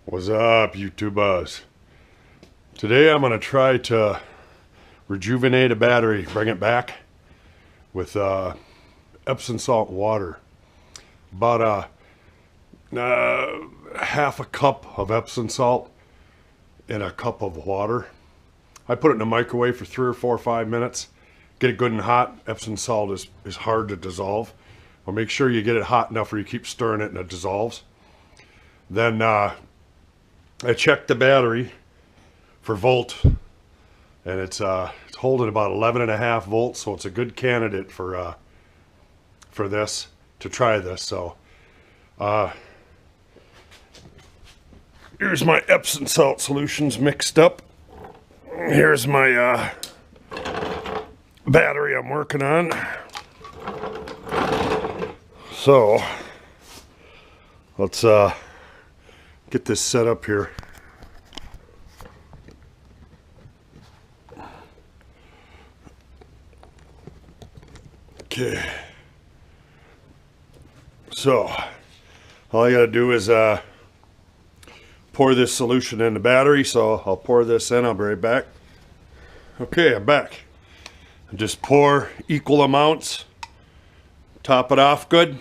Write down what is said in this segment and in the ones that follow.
What's up, YouTubers? Today I'm going to try to rejuvenate a battery, bring it back with Epsom salt water. About half a cup of Epsom salt in a cup of water. I put it in the microwave for 3 or 4 or 5 minutes. Get it good and hot. Epsom salt is hard to dissolve. Well, make sure you get it hot enough where you keep stirring it and it dissolves. Then I checked the battery for volt, and it's holding about 11.5 volts, so it's a good candidate for this, to try this. So here's my Epsom salt solutions mixed up. Here's my battery I'm working on. So let's get this set up here. Okay. So all I gotta do is pour this solution in the battery. So I'll pour this in. I'll be right back. Okay, I'm back. Just pour equal amounts. Top it off good.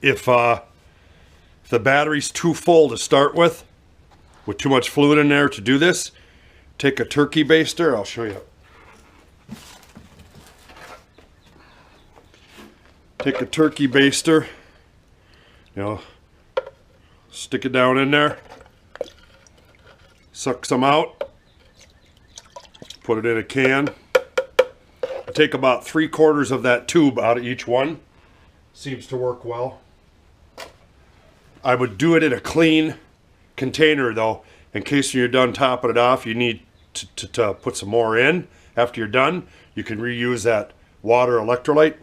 If the battery's too full to start with too much fluid in there to do this, take a turkey baster. I'll show you. Take a turkey baster, stick it down in there, suck some out, put it in a can. Take about 3/4 of that tube out of each one. Seems to work well. I would do it in a clean container though, in case you're done topping it off, you need to put some more in. After you're done, you can reuse that water electrolyte.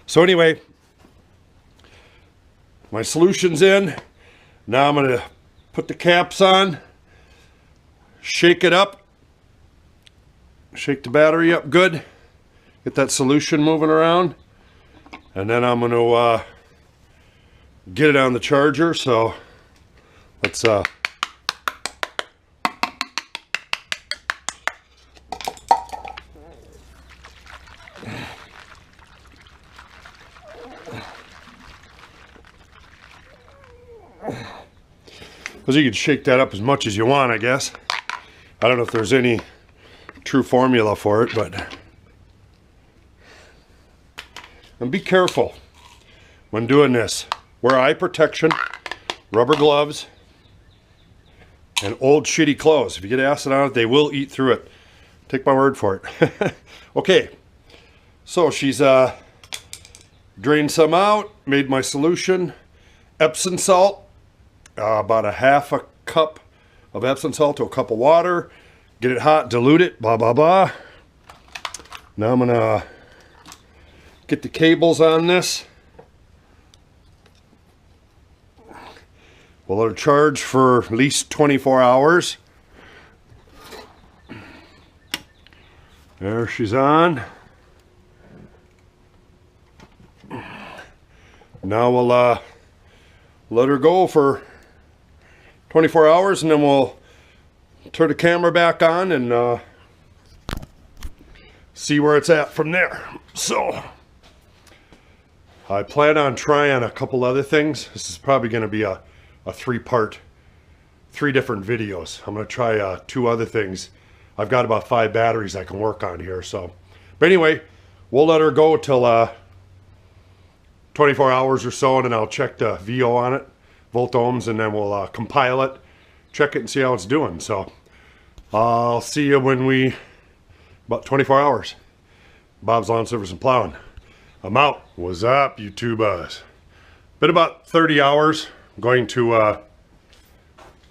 So anyway, my solution's in. Now I'm gonna put the caps on, shake it up, shake the battery up good, get that solution moving around, and then I'm gonna get it on the charger. So let's because you can shake that up as much as you want, I guess. I don't know if there's any true formula for it, but and be careful when doing this. Wear eye protection, rubber gloves, and old shitty clothes. If you get acid on it, they will eat through it. Take my word for it. Okay, so she's drained some out, made my solution. Epsom salt, about a half a cup of Epsom salt to a cup of water. Get it hot, dilute it, blah, blah, blah. Now I'm gonna get the cables on this. We'll let her charge for at least 24 hours. There she's on. Now we'll let her go for 24 hours, and then we'll turn the camera back on and see where it's at from there. So I plan on trying a couple other things. This is probably going to be a 3-part, 3 different videos. I'm going to try 2 other things. I've got about 5 batteries I can work on here. So, but anyway, we'll let her go till 24 hours or so, and then I'll check the VO on it, volt ohms, and then we'll compile it, check it, and see how it's doing. So I'll see you when about 24 hours. Bob's Lawn Service and Plowing. I'm out. What's up, YouTubers? Been about 30 hours. I'm going to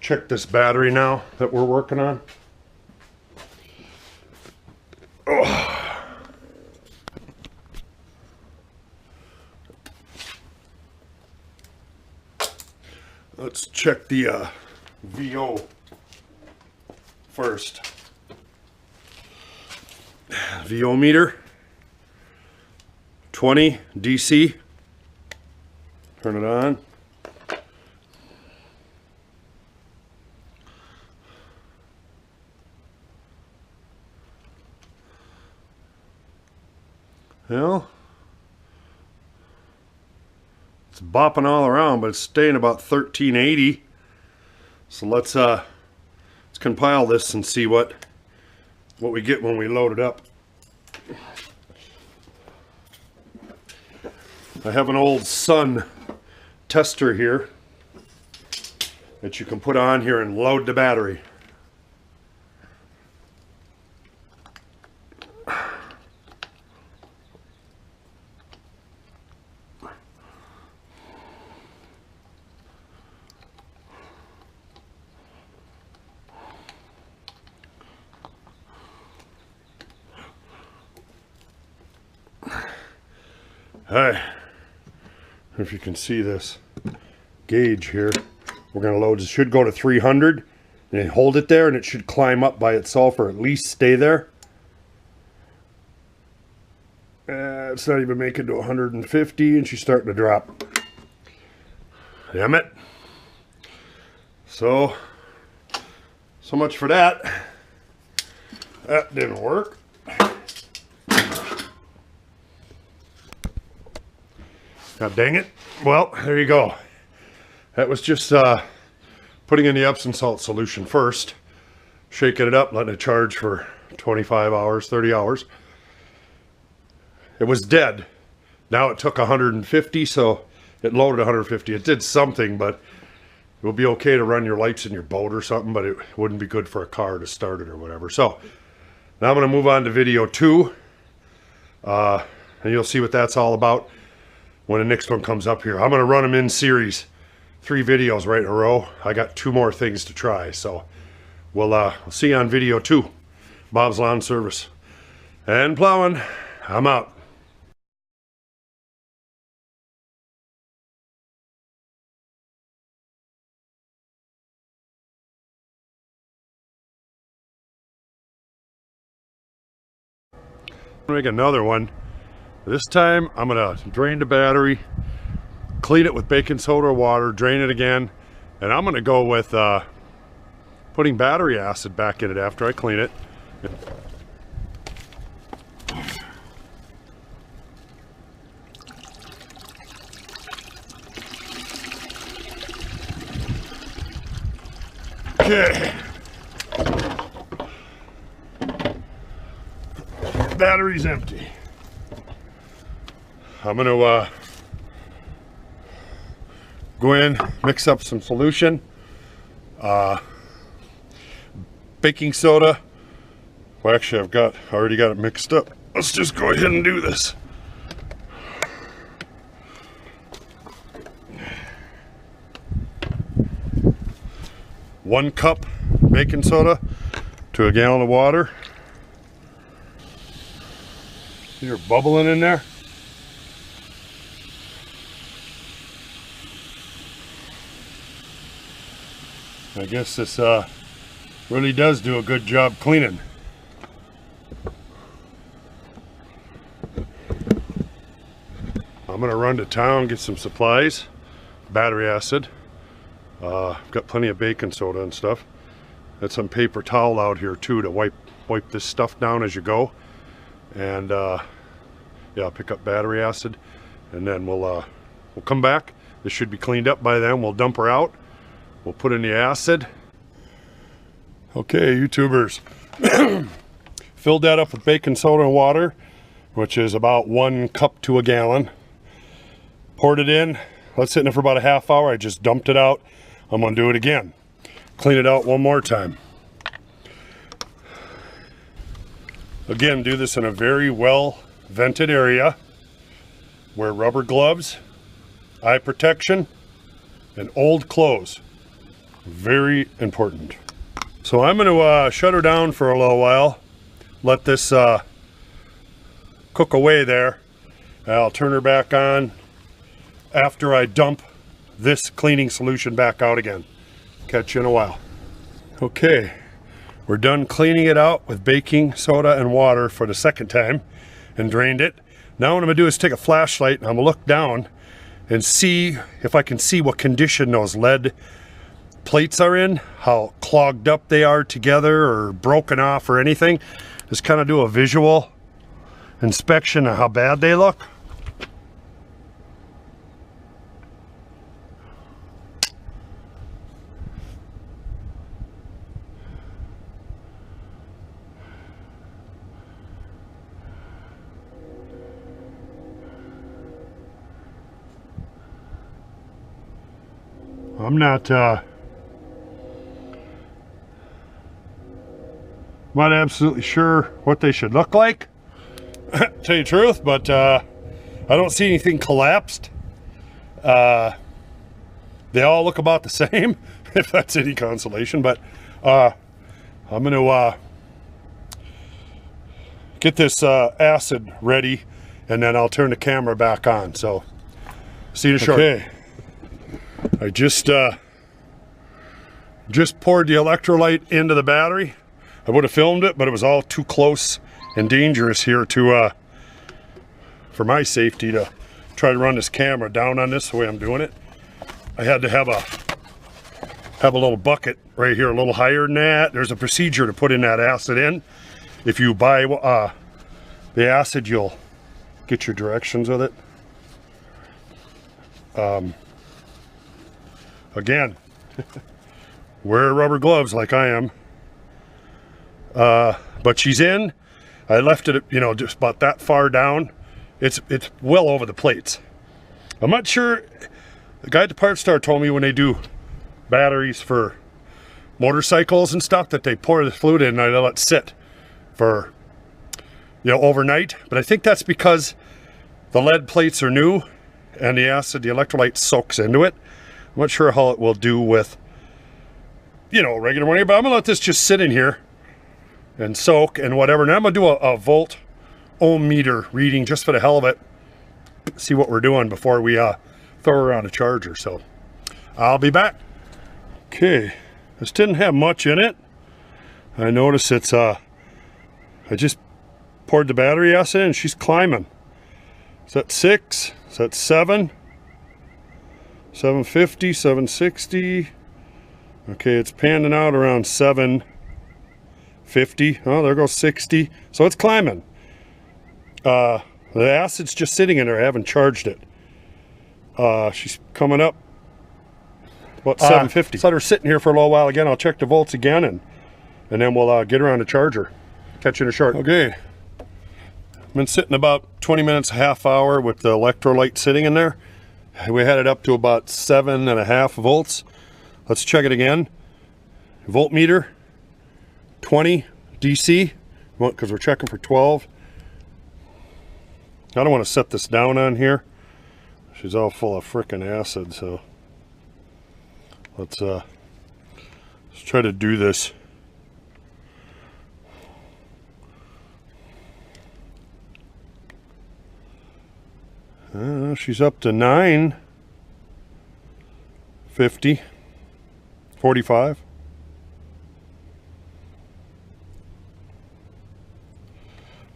check this battery now that we're working on. Oh. Let's check the VO first. VO meter, 20 DC. Turn it on. Well, it's bopping all around, but it's staying about 1380. So let's compile this and see what we get when we load it up. I have an old Sun tester here that you can put on here and load the battery. Hi, if you can see this gauge here, we're going to load. It should go to 300 and hold it there, and it should climb up by itself, or at least stay there. It's not even making it to 150, and she's starting to drop. Damn it. So much for that. That didn't work. God dang it. Well, there you go. That was just putting in the Epsom salt solution first, shaking it up, letting it charge for 25 hours, 30 hours. It was dead. Now it took 150, so it loaded 150. It did something, but it will be okay to run your lights in your boat or something, but it wouldn't be good for a car to start it or whatever. So now I'm going to move on to video 2, and you'll see what that's all about when the next one comes up here. I'm going to run them in series, 3 videos right in a row. I got 2 more things to try, so we'll see you on video 2. Bob's Lawn Service and Plowing. I'm out. Make another one. This time I'm gonna drain the battery, clean it with baking soda or water, drain it again, and I'm gonna go with putting battery acid back in it after I clean it. Okay. Battery's empty. I'm going to go in, mix up some solution, baking soda. Well, actually, I already got it mixed up. Let's just go ahead and do this. One cup baking soda to a gallon of water. You're bubbling in there. I guess this really does do a good job cleaning. I'm gonna run to town, get some supplies, battery acid. I've got plenty of baking soda and stuff. Got some paper towel out here too to wipe this stuff down as you go. And yeah, I'll pick up battery acid, and then we'll come back. This should be cleaned up by then. We'll dump her out. We'll put in the acid. Okay, YouTubers. Filled that up with baking soda and water, which is about 1 cup to a gallon. Poured it in. Let it sit in it for about a half hour. I just dumped it out. I'm gonna do it again. Clean it out one more time. Again, do this in a very well vented area. Wear rubber gloves, eye protection, and old clothes. Very important. So I'm going to shut her down for a little while. Let this cook away there. I'll turn her back on after I dump this cleaning solution back out again. Catch you in a while. Okay, we're done cleaning it out with baking soda and water for the second time and drained it. Now what I'm going to do is take a flashlight and I'm going to look down and see if I can see what condition those lead plates are in, how clogged up they are together or broken off or anything. Just kind of do a visual inspection of how bad they look. I'm not absolutely sure what they should look like, tell you the truth, but I don't see anything collapsed. They all look about the same, if that's any consolation, but I'm going to get this acid ready, and then I'll turn the camera back on. So, see you in a short. Okay. I just poured the electrolyte into the battery. I would have filmed it, but it was all too close and dangerous here to for my safety to try to run this camera down on this the way I'm doing it. I had to have a little bucket right here, a little higher than that. There's a procedure to put in that acid in. If you buy the acid, you'll get your directions with it. Again, wear rubber gloves like I am. But she's in. I left it, you know, just about that far down. It's well over the plates. I'm not sure. The guy at the parts store told me when they do batteries for motorcycles and stuff that they pour the fluid in and they let it sit for, you know, overnight. But I think that's because the lead plates are new and the acid, the electrolyte soaks into it. I'm not sure how it will do with, you know, regular money, but I'm gonna let this just sit in here and soak and whatever. And I'm gonna do a volt ohm meter reading just for the hell of it. See what we're doing before we throw her on a charger. So I'll be back. Okay, this didn't have much in it. I notice it's I just poured the battery acid in and she's climbing. Is that 6? Is that 7? 750, 760. Okay, it's panning out around 750. Oh, there goes 60. So it's climbing. The acid's just sitting in there. I haven't charged it. She's coming up about 750. So let her sitting here for a little while again. I'll check the volts again and then we'll get her on the charger. Catch you in a short. Okay. Been sitting about 20 minutes, a half hour with the electrolyte sitting in there. We had it up to about 7.5 volts. Let's check it again. Voltmeter, 20 DC, because we're checking for 12. I don't want to set this down on here. She's all full of frickin' acid, so let's try to do this. She's up to 950, 45.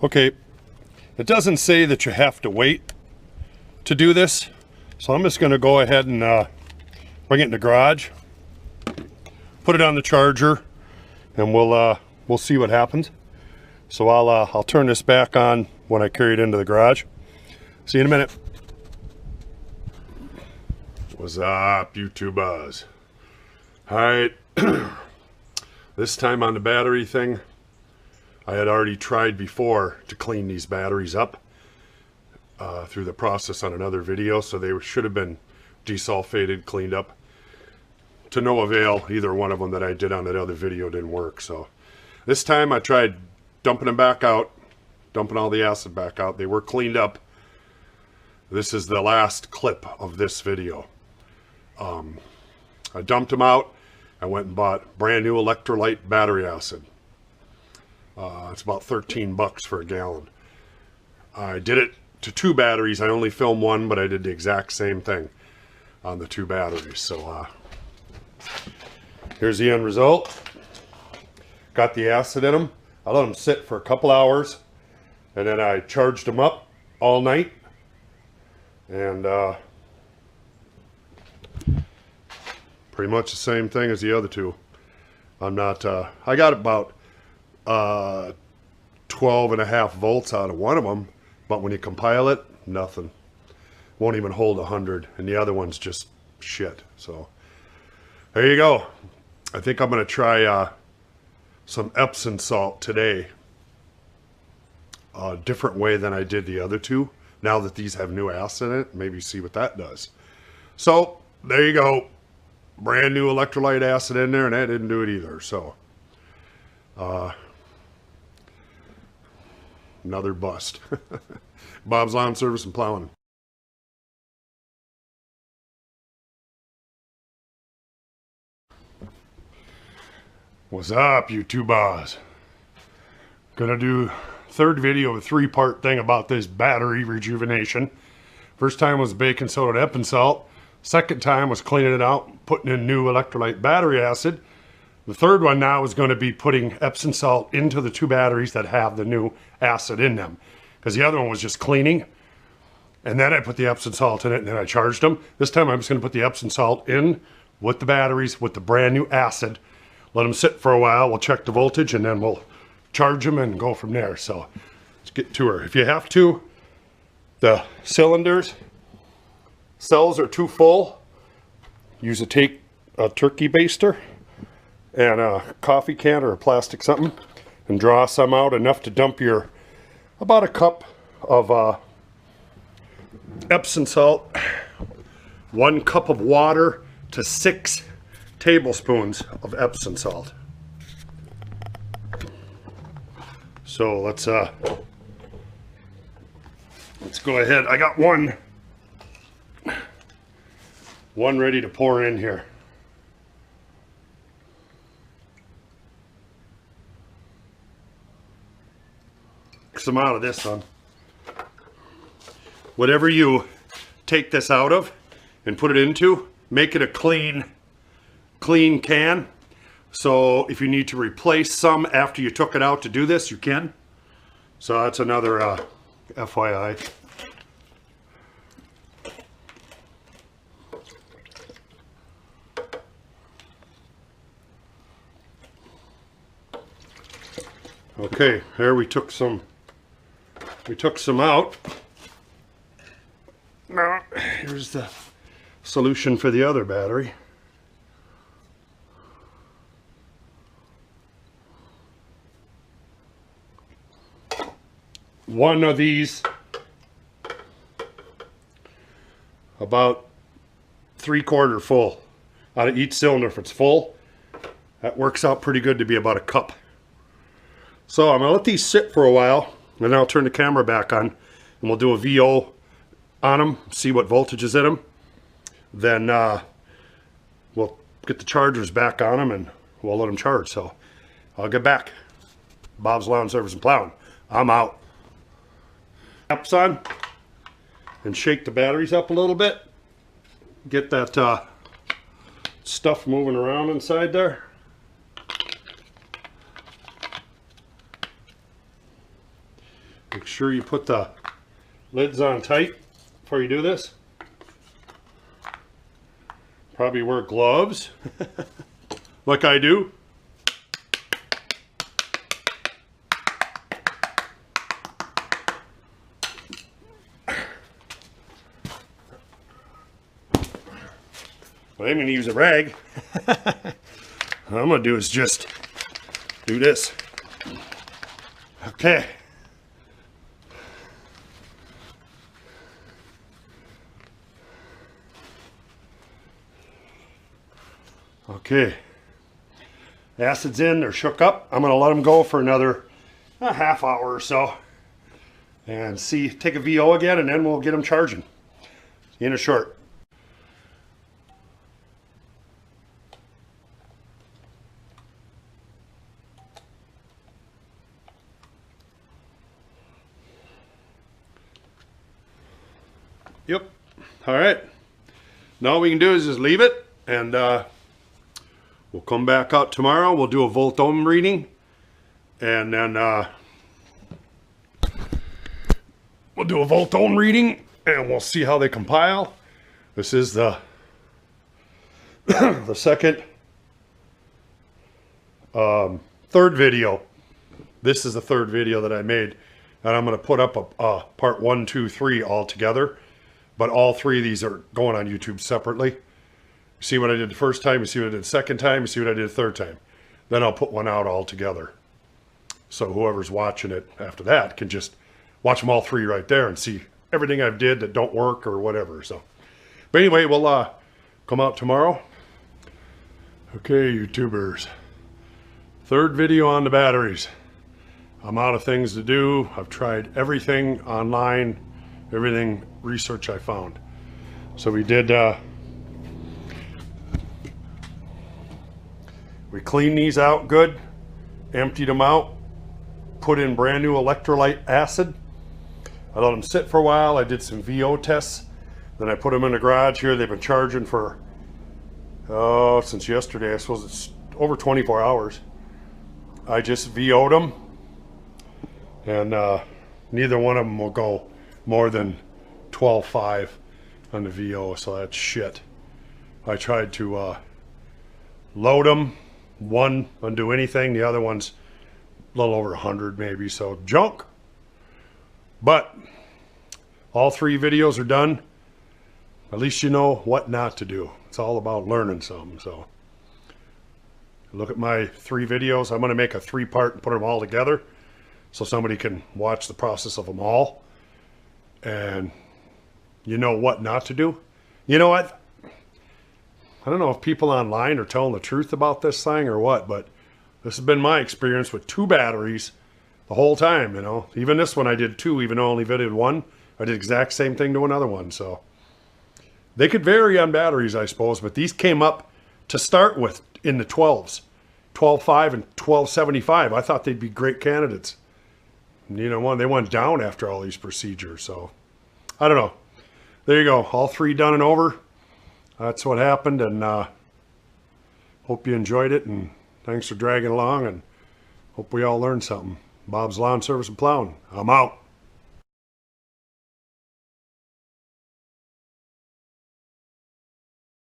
Okay, it doesn't say that you have to wait to do this, so I'm just going to go ahead and bring it in the garage, put it on the charger, and we'll see what happens. So I'll turn this back on when I carry it into the garage. See you in a minute. What's up, YouTubers? Alright, this time on the battery thing, I had already tried before to clean these batteries up through the process on another video, so they should have been desulfated, cleaned up. To no avail. Either one of them that I did on that other video didn't work. So this time I tried dumping them back out, dumping all the acid back out. They were cleaned up. This is the last clip of this video. I dumped them out. I went and bought brand new electrolyte battery acid. It's about 13 bucks for a gallon. I did it to 2 batteries. I only filmed one, but I did the exact same thing on the 2 batteries. So here's the end result. Got the acid in them. I let them sit for a couple hours, and then I charged them up all night. And pretty much the same thing as the other 2. I'm not, I got about 12.5 volts out of one of them, But when you compile it, nothing. Won't even hold 100, and the other one's just shit. So there you go. I think I'm gonna try some Epsom salt today. A different way than I did the other two. Now that these have new acid in it, maybe see what that does. So there you go. Brand new electrolyte acid in there, and that didn't do it either. So another bust. Bob's Lawn Service and Plowing. What's up, YouTubers? Gonna do third video of a three-part thing about this battery rejuvenation. First time was baking soda and Epsom salt. Second time was cleaning it out, putting in new electrolyte battery acid. The third one now is going to be putting Epsom salt into the two batteries that have the new acid in them. Because the other one was just cleaning. And then I put the Epsom salt in it and then I charged them. This time I'm just going to put the Epsom salt in with the batteries with the brand new acid. Let them sit for a while. We'll check the voltage and then we'll charge them and go from there. So let's get to her. If you have to, the cells are too full. Use a turkey baster and a coffee can or a plastic something and draw some out enough to dump your about a cup of Epsom salt, 1 cup of water to 6 tablespoons of Epsom salt. So let's go ahead. I got one ready to pour in here. Some out of this one. Whatever you take this out of and put it into, make it a clean can. So if you need to replace some after you took it out to do this, you can. So that's another FYI. Okay, there we took some out. Now, here's the solution for the other battery. One of these, about 3/4 full out of each cylinder. If it's full, that works out pretty good to be about a cup. So I'm gonna let these sit for a while, and then I'll turn the camera back on, and we'll do a VO on them, see what voltage is in them. Then we'll get the chargers back on them, and we'll let them charge. So I'll get back. Bob's Lawn Service and Plowing. I'm out. Caps on, and shake the batteries up a little bit. Get that stuff moving around inside there. Make sure you put the lids on tight before you do this. Probably wear gloves, like I do. Well, I'm going to use a rag. What I'm going to do is just do this. Okay. Okay. Acid's in, they're shook up. I'm going to let them go for another half hour or so. And see, take a VO again, and then we'll get them charging. In a short. Yep. All right. Now all we can do is just leave it, and we'll come back out tomorrow. We'll do a volt ohm reading, and then we'll do a volt ohm reading, and we'll see how they compile. This is the the second, third video. This is the third video that I made. and I'm going to put up a part 1, 2, 3 all together. But all 3 of these are going on YouTube separately. You see what I did the first time, you see what I did the second time, you see what I did the third time. Then I'll put one out all together. So whoever's watching it after that can just watch them all 3 right there and see everything I've did that don't work or whatever. So, but anyway, we'll come out tomorrow. Okay, YouTubers. 3rd video on the batteries. I'm out of things to do. I've tried everything online, everything research I found. So we did, we cleaned these out good, emptied them out, put in brand new electrolyte acid. I let them sit for a while. I did some VO tests. Then I put them in the garage here. They've been charging for, since yesterday. I suppose it's over 24 hours. I just VO'd them. And neither one of them will go more than 12.5 on the VO, so that's shit. I tried to load them. One undo anything. The other one's a little over 100 maybe, so junk. But all 3 videos are done. At least you know what not to do. It's all about learning something. So look at my 3 videos. I'm going to make a 3-part and put them all together so somebody can watch the process of them all. And you know what not to do. You know what? I don't know if people online are telling the truth about this thing or what, but this has been my experience with 2 batteries the whole time, you know. Even this one I did 2, even though I only videoed 1. I did the exact same thing to another one, so. They could vary on batteries, I suppose, but these came up to start with in the 12s. 12.5 and 12.75. I thought they'd be great candidates. And you know, they went down after all these procedures, so. I don't know. There you go. All 3 done and over. That's what happened, and hope you enjoyed it, and thanks for dragging along, and hope we all learned something. Bob's Lawn Service and Plowing. I'm out.